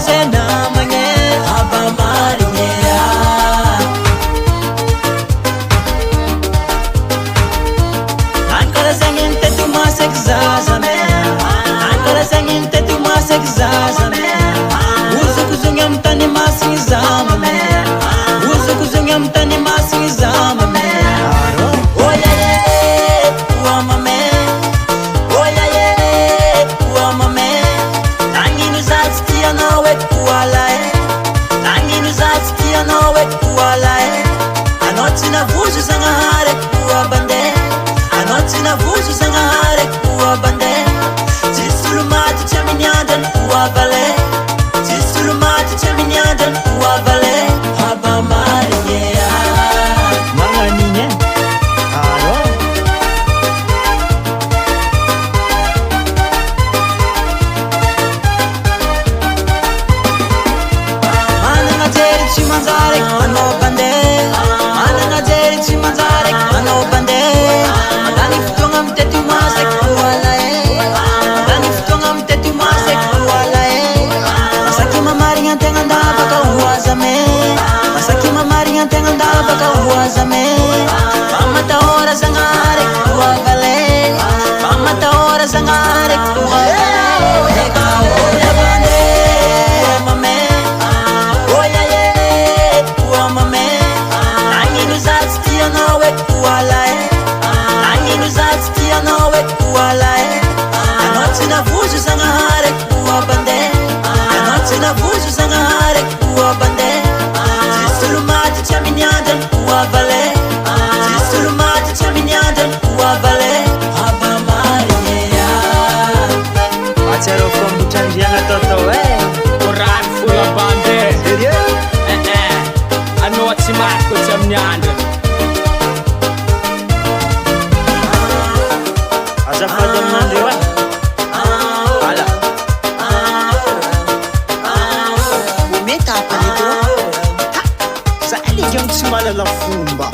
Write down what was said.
zena magne haba marigny ankara zegny nitety masaky zaza me ankara zegny nitety masaky zaza me ozokozogny amy tany masigny zama me ozokozogny amy tany masigny zama me oyaye oama me oyaye oama me nagnino za tsy tianao eky koala e nagnino za tsy tianao eky koala e anao tsy navozo zagnahary eky koabande anao tsy navozo zagnahary eky koabande tsisy olo maty tsy amin'ny andrany koavale tsisy olo maty tsy amin'ny andrany koavale haba marigny magnanigny aro managna jery tsy manjary eky anao bande managna jery tsy manjary eky anao bande mandany fotoagna mitety masaky koala e mandany fotoagna mitety masaky koala e masaky mamarigny antegna andavaka hoaza me masaky mamarigny antegna andavaka hoaza me famatahora zagnahary eky koavale famatahora zagnahary eky koavale eka oya bande oama me oyaye oama me nagnino za tsy tianao eky koala e nagnino za tsy tianao eky koala e anao tsy navozo zagnahary eky koabande anao tsy navozo zagnahary eky koabande tsisy olo maty tsy amin'ny andrany koavale tsisy olo maty tsy amin'ny andrany koavale haba marigny atsarao fombotrandiagna taotao e korary fola bande anao tsy maty ko tsy amin'ny andra azafady aminandreo e ala mety apaleko za ligamo tsy malala fomba